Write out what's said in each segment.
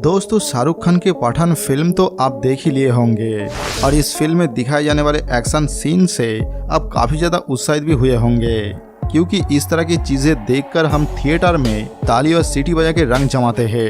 दोस्तों, शाहरुख खान की पठान फिल्म तो आप देख ही लिए होंगे और इस फिल्म में दिखाए जाने वाले एक्शन सीन से आप काफी ज्यादा उत्साहित भी हुए होंगे, क्योंकि इस तरह की चीजें देखकर हम थिएटर में ताली और सीटी बजा के रंग जमाते हैं।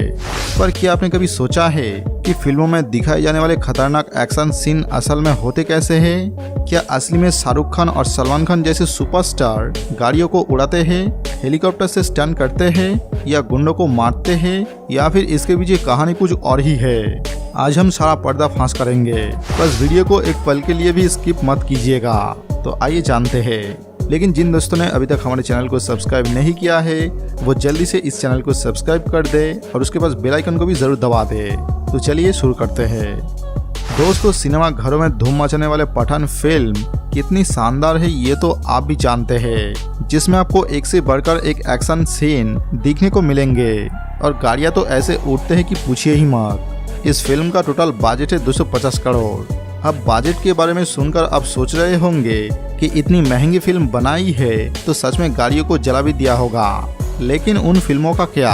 पर क्या आपने कभी सोचा है कि फिल्मों में दिखाए जाने वाले खतरनाक एक्शन सीन असल में होते कैसे हैं? क्या असली में शाहरुख खान और सलमान खान जैसे सुपरस्टार गाड़ियों को उड़ाते हैं, हेलीकॉप्टर से स्टंट करते हैं या गुंडों को मारते हैं, या फिर इसके पीछे कहानी कुछ और ही है? आज हम सारा पर्दाफाश करेंगे। बस वीडियो को एक पल के लिए भी स्किप मत कीजिएगा। तो आइए जानते हैं। लेकिन जिन दोस्तों ने अभी तक हमारे चैनल को सब्सक्राइब नहीं किया है वो जल्दी से इस चैनल को सब्सक्राइब कर दे और उसके पास बेल आइकन को भी जरूर दबा दे। तो चलिए शुरू करते हैं। दोस्तों, सिनेमा घरों में धूम मचाने वाले पठान फिल्म कितनी शानदार है ये तो आप भी जानते हैं, जिसमें आपको एक से बढ़कर एक एक्शन सीन देखने को मिलेंगे और गाड़ियां तो ऐसे उड़ते हैं कि पूछिए ही मत। इस फिल्म का टोटल बजट है 250 करोड़। अब बजट के बारे में सुनकर आप सोच रहे होंगे कि इतनी महंगी फिल्म बनाई है तो सच में गाड़ियों को जला भी दिया होगा। लेकिन उन फिल्मों का क्या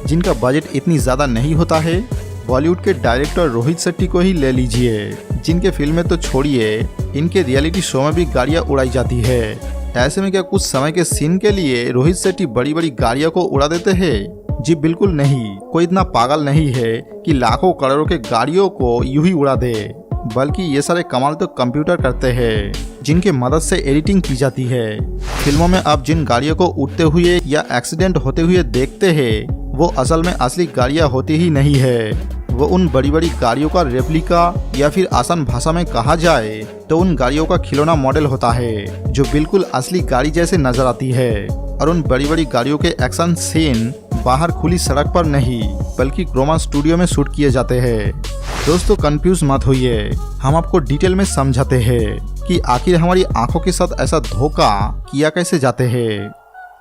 जिनका बजट इतनी ज़्यादा नहीं होता है? बॉलीवुड के डायरेक्टर रोहित शेट्टी को ही ले लीजिए, जिनके फिल्में तो छोड़िए, इनके रियलिटी शो में भी गाड़ियाँ उड़ाई जाती है। ऐसे में क्या कुछ समय के सीन के लिए रोहित शेट्टी बड़ी बड़ी गाड़ियों को उड़ा देते हैं? जी बिल्कुल नहीं। कोई इतना पागल नहीं है कि लाखों करोड़ों के गाड़ियों को यूं ही उड़ा दे, बल्कि ये सारे कमाल तो कंप्यूटर करते हैं, जिनके मदद से एडिटिंग की जाती है। फिल्मों में आप जिन गाड़ियों को उड़ते हुए या एक्सीडेंट होते हुए देखते हैं वो असल में असली गाड़ियां होती ही नहीं है। वो उन बड़ी बड़ी गाड़ियों का रेप्लिका या फिर आसान भाषा में कहा जाए तो उन गाड़ियों का खिलौना मॉडल होता है, जो बिल्कुल असली गाड़ी जैसे नजर आती है। और उन बड़ी बड़ी गाड़ियों के एक्शन सीन बाहर खुली सड़क पर नहीं बल्कि क्रोमा स्टूडियो में शूट किए जाते हैं। दोस्तों, कंफ्यूज मत होइए, हम आपको डिटेल में समझाते हैं कि आखिर हमारी आंखों के साथ ऐसा धोखा किया कैसे जाते हैं।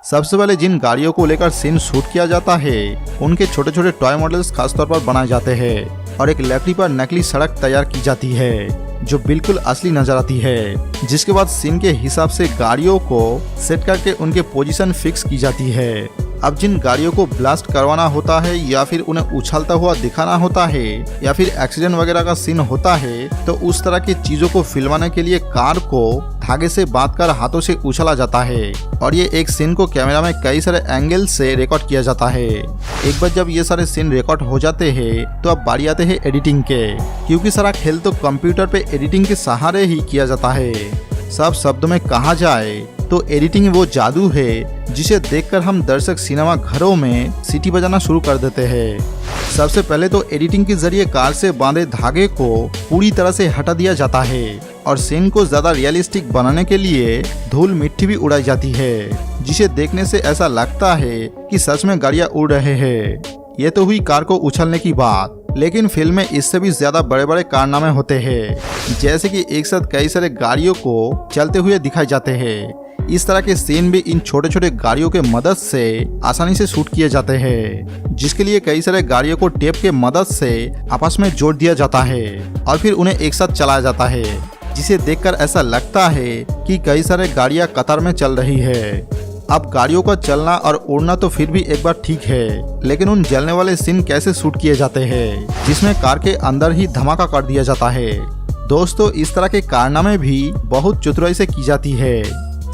सबसे पहले जिन गाड़ियों को लेकर सीन शूट किया जाता है उनके छोटे छोटे टॉय मॉडल्स खास तौर पर बनाए जाते हैं और एक लकड़ी पर नकली सड़क तैयार की जाती है जो बिल्कुल असली नजर आती है। जिसके बाद सीन के हिसाब से गाड़ियों को सेट करके उनके पोजीशन फिक्स की जाती है। अब जिन गाड़ियों को ब्लास्ट करवाना होता है या फिर उन्हें उछलता हुआ दिखाना होता है या फिर एक्सीडेंट वगैरह का सीन होता है तो उस तरह की चीजों को फिल्माने के लिए कार को धागे से बांधकर हाथों से उछला जाता है और ये एक सीन को कैमरा में कई सारे एंगल से रिकॉर्ड किया जाता है। एक बार जब ये सारे सीन रिकॉर्ड हो जाते हैं तो अब बारी आते हैं एडिटिंग के, क्योंकि सारा खेल तो कंप्यूटर पे एडिटिंग के सहारे ही किया जाता है। सब शब्दों में कहा जाए तो एडिटिंग वो जादू है जिसे देखकर हम दर्शक सिनेमा घरों में सीटी बजाना शुरू कर देते हैं। सबसे पहले तो एडिटिंग के जरिए कार से बांधे धागे को पूरी तरह से हटा दिया जाता है और सीन को ज्यादा रियलिस्टिक बनाने के लिए धूल मिट्टी भी उड़ाई जाती है, जिसे देखने से ऐसा लगता है कि सच में गाड़ियां उड़ रहे हैं। ये तो हुई कार को उछलने की बात, लेकिन फिल्म में इससे भी ज्यादा बड़े बड़े कारनामे होते हैं, जैसे कि एक साथ कई सारे गाड़ियों को चलते हुए दिखाए जाते हैं। इस तरह के सीन भी इन छोटे छोटे गाड़ियों के मदद से आसानी से शूट किए जाते हैं, जिसके लिए कई सारे गाड़ियों को टेप के मदद से आपस में जोड़ दिया जाता है और फिर उन्हें एक साथ चलाया जाता है, जिसे देखकर ऐसा लगता है कि कई सारे गाड़ियां कतार में चल रही है। अब गाड़ियों का चलना और उड़ना तो फिर भी एक बार ठीक है, लेकिन उन जलने वाले सीन कैसे शूट किए जाते हैं जिसमें कार के अंदर ही धमाका कर दिया जाता है। दोस्तों, इस तरह के कारनामे भी बहुत चतुराई से की जाती है।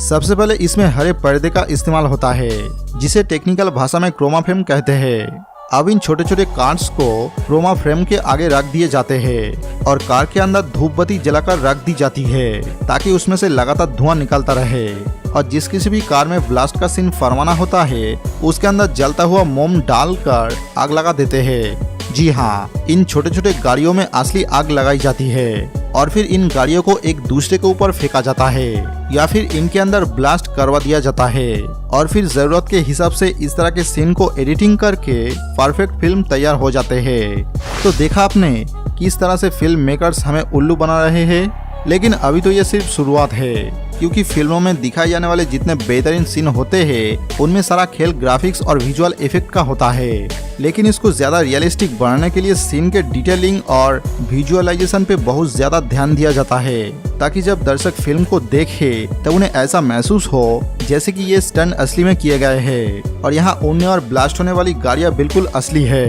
सबसे पहले इसमें हरे पर्दे का इस्तेमाल होता है, जिसे टेक्निकल भाषा में क्रोमा फ्रेम कहते हैं। अब इन छोटे छोटे कार्ड्स को क्रोमा फ्रेम के आगे रख दिए जाते हैं और कार के अंदर धूप बत्ती जलाकर रख दी जाती है ताकि उसमें से लगातार धुआं निकलता रहे। और जिस किसी भी कार में ब्लास्ट का सीन फरमाना होता है उसके अंदर जलता हुआ मोम डालकर आग लगा देते हैं। जी हाँ, इन छोटे छोटे गाड़ियों में असली आग लगाई जाती है और फिर इन गाड़ियों को एक दूसरे के ऊपर फेंका जाता है या फिर इनके अंदर ब्लास्ट करवा दिया जाता है और फिर जरूरत के हिसाब से इस तरह के सीन को एडिटिंग करके परफेक्ट फिल्म तैयार हो जाते हैं। तो देखा आपने किस तरह से फिल्म मेकर्स हमें उल्लू बना रहे हैं, लेकिन अभी तो ये सिर्फ शुरुआत है। क्योंकि फिल्मों में दिखाए जाने वाले जितने बेहतरीन सीन होते हैं उनमें सारा खेल ग्राफिक्स और विजुअल इफेक्ट का होता है, लेकिन इसको ज्यादा रियलिस्टिक बनाने के लिए सीन के डिटेलिंग और विजुअलाइजेशन पे बहुत ज्यादा ध्यान दिया जाता है, ताकि जब दर्शक फिल्म को देखे तब उन्हें ऐसा महसूस हो जैसे कि ये स्टंट असली में किए गए हैं और यहाँ उड़ने और ब्लास्ट होने वाली गाड़ियाँ बिल्कुल असली है।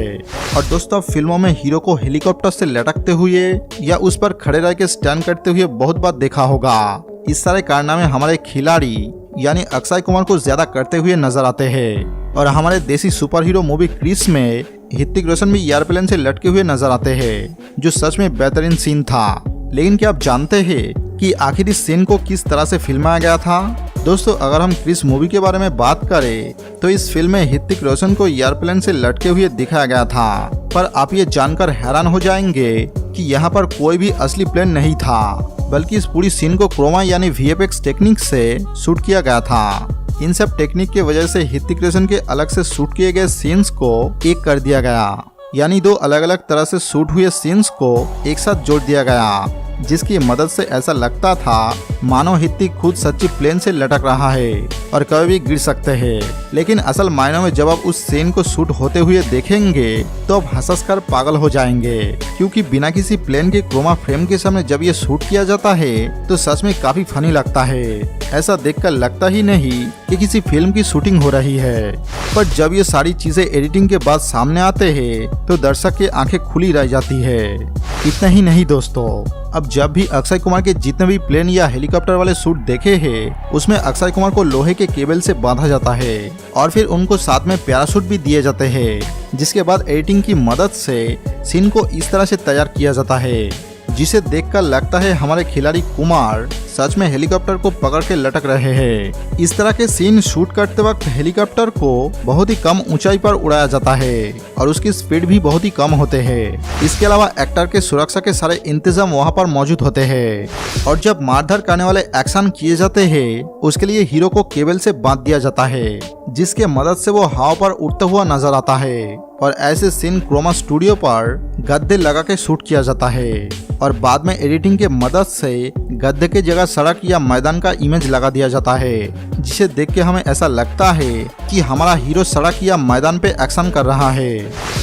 और दोस्तों, फिल्मों में हीरो को हेलीकॉप्टर से लटकते हुए या उस पर खड़े रह के स्टंट करते हुए बहुत बार देखा होगा। इस सारे कारनामे हमारे खिलाड़ी यानी अक्षय कुमार को ज्यादा करते हुए नजर आते हैं और हमारे देसी सुपर हीरो मूवी क्रिस में ऋतिक रोशन भी एयरप्लेन से लटके हुए नजर आते हैं, जो सच में बेहतरीन सीन था। लेकिन क्या आप जानते हैं कि आखिर इस सीन को किस तरह से फिल्माया गया था? दोस्तों, अगर हम क्रिस मूवी के बारे में बात करें तो इस फिल्म में ऋतिक रोशन को एयरप्लेन से लटके हुए दिखाया गया था, पर आप ये जानकर हैरान हो जाएंगे कि यहाँ पर कोई भी असली प्लेन नहीं था, बल्कि इस पूरी सीन को क्रोमा यानी VFX टेक्निक से शूट किया गया था। इन सब टेक्निक की वजह से ऋतिक रोशन के अलग से शूट किए गए सीन्स को एक कर दिया गया, यानी दो अलग अलग तरह से शूट हुए सीन्स को एक साथ जोड़ दिया गया, जिसकी मदद से ऐसा लगता था मानो ऋतिक खुद सच्ची प्लेन से लटक रहा है और कभी भी गिर सकते हैं। लेकिन असल मायनों में जब आप उस सीन को शूट होते हुए देखेंगे तो आप हंस कर पागल हो जाएंगे, क्योंकि बिना किसी प्लेन के क्रोमा फ्रेम के सामने जब ये शूट किया जाता है तो सच में काफी फनी लगता है। ऐसा देखकर लगता ही नहीं कि किसी फिल्म की शूटिंग हो रही है, पर जब ये सारी चीजें एडिटिंग के बाद सामने आते हैं तो दर्शक की आंखें खुली रह जाती है। इतना ही नहीं दोस्तों, अब जब भी अक्षय कुमार के जितने भी प्लेन या हेलीकॉप्टर वाले शूट देखे हैं उसमें अक्षय कुमार को लोहे के केबल से बांधा जाता है और फिर उनको साथ में पैराशूट भी दिए जाते हैं, जिसके बाद एडिटिंग की मदद से सीन को इस तरह से तैयार किया जाता है जिसे देखकर लगता है हमारे खिलाड़ी कुमार सच में हेलीकॉप्टर को पकड़ के लटक रहे हैं। इस तरह के सीन शूट करते वक्त हेलीकॉप्टर को बहुत ही कम ऊंचाई पर उड़ाया जाता है और उसकी स्पीड भी बहुत ही कम होते हैं। इसके अलावा एक्टर के सुरक्षा के सारे इंतजाम वहां पर मौजूद होते हैं और जब मारधार करने वाले एक्शन किए जाते हैं उसके लिए हीरो को केबल से बांध दिया जाता है, जिसके मदद से वो हवा पर उड़ता हुआ नजर आता है। और ऐसे सीन क्रोमा स्टूडियो पर गद्दे लगा के शूट किया जाता है और बाद में एडिटिंग के मदद से गद्दे की जगह सड़क या मैदान का इमेज लगा दिया जाता है, जिसे देख के हमें ऐसा लगता है कि हमारा हीरो सड़क या मैदान पे एक्शन कर रहा है।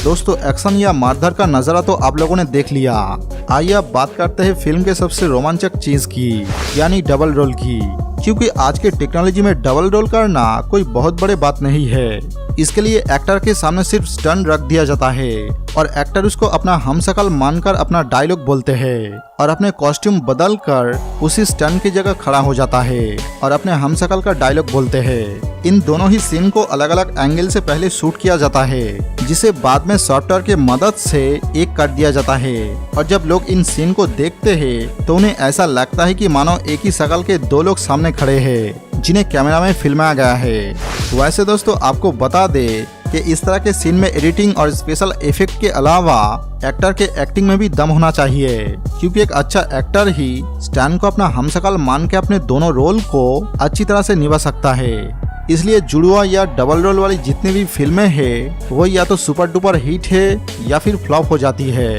दोस्तों, एक्शन या मारधार का नजारा तो आप लोगों ने देख लिया। आइए अब बात करते हैं फिल्म के सबसे रोमांचक चीज की, यानी डबल रोल की, क्योंकि आज के टेक्नोलॉजी में डबल रोल करना कोई बहुत बड़ी बात नहीं है। इसके लिए एक्टर के सामने सिर्फ स्टंट रख दिया जाता है और एक्टर उसको अपना हमशक्ल मानकर अपना डायलॉग बोलते हैं और अपने कॉस्ट्यूम बदल कर उसी स्टंट की जगह खड़ा हो जाता है और अपने हमशक्ल का डायलॉग बोलते हैं। इन दोनों ही सीन को अलग अलग एंगल से पहले शूट किया जाता है, जिसे बाद में सॉफ्टवेयर के मदद से एक कर दिया जाता है और जब लोग इन सीन को देखते हैं तो उन्हें ऐसा लगता है कि मानो एक ही शक्ल के दो लोग सामने खड़े हैं जिन्हें कैमरा में फिल्माया गया है। वैसे दोस्तों, आपको बता दे कि इस तरह के सीन में एडिटिंग और स्पेशल इफेक्ट के अलावा एक्टर के एक्टिंग में भी दम होना चाहिए, क्योंकि एक अच्छा एक्टर ही स्टैन को अपना हमशक्ल मान के अपने दोनों रोल को अच्छी तरह से निभा सकता है। इसलिए जुड़वा या डबल रोल वाली जितनी भी फिल्में हैं वो या तो सुपर डुपर हिट है या फिर फ्लॉप हो जाती है।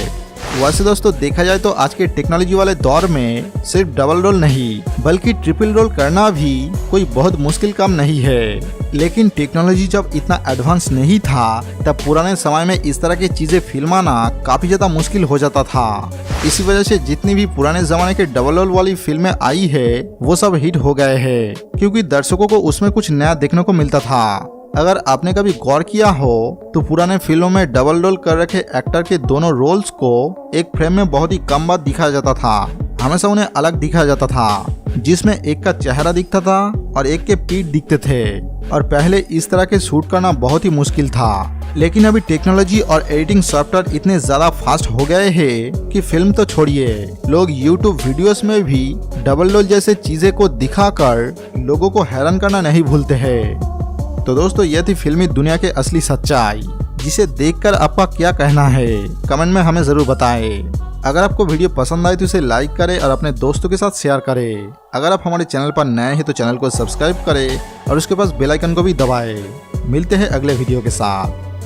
वैसे दोस्तों, देखा जाए तो आज के टेक्नोलॉजी वाले दौर में सिर्फ डबल रोल नहीं बल्कि ट्रिपल रोल करना भी कोई बहुत मुश्किल काम नहीं है। लेकिन टेक्नोलॉजी जब इतना एडवांस नहीं था तब पुराने समय में इस तरह की चीजें फिल्माना काफी ज्यादा मुश्किल हो जाता था। इसी वजह से जितनी भी पुराने जमाने के डबल रोल वाली फिल्में आई है वो सब हिट हो गए हैं, क्योंकि दर्शकों को उसमें कुछ नया देखने को मिलता था। अगर आपने कभी गौर किया हो तो पुराने फिल्मों में डबल रोल कर रखे एक्टर के दोनों रोल्स को एक फ्रेम में बहुत ही कम बार दिखाया जाता था। हमेशा उन्हें अलग दिखाया जाता था, जिसमें एक का चेहरा दिखता था और एक के पीठ दिखते थे और पहले इस तरह के शूट करना बहुत ही मुश्किल था। लेकिन अभी टेक्नोलॉजी और एडिटिंग सॉफ्टवेयर इतने ज्यादा फास्ट हो गए हैं कि फिल्म तो छोड़िए, लोग यूट्यूब वीडियोस में भी डबल रोल जैसे चीजें को दिखाकर लोगों को हैरान करना नहीं भूलते हैं। तो दोस्तों, यह थी फिल्मी दुनिया के असली सच्चाई, जिसे देखकर आपका क्या कहना है कमेंट में हमें जरूर बताएं। अगर आपको वीडियो पसंद आए तो इसे लाइक करें और अपने दोस्तों के साथ शेयर करें। अगर आप हमारे चैनल पर नए हैं तो चैनल को सब्सक्राइब करें और उसके पास बेल आइकन को भी दबाएं। मिलते हैं अगले वीडियो के साथ।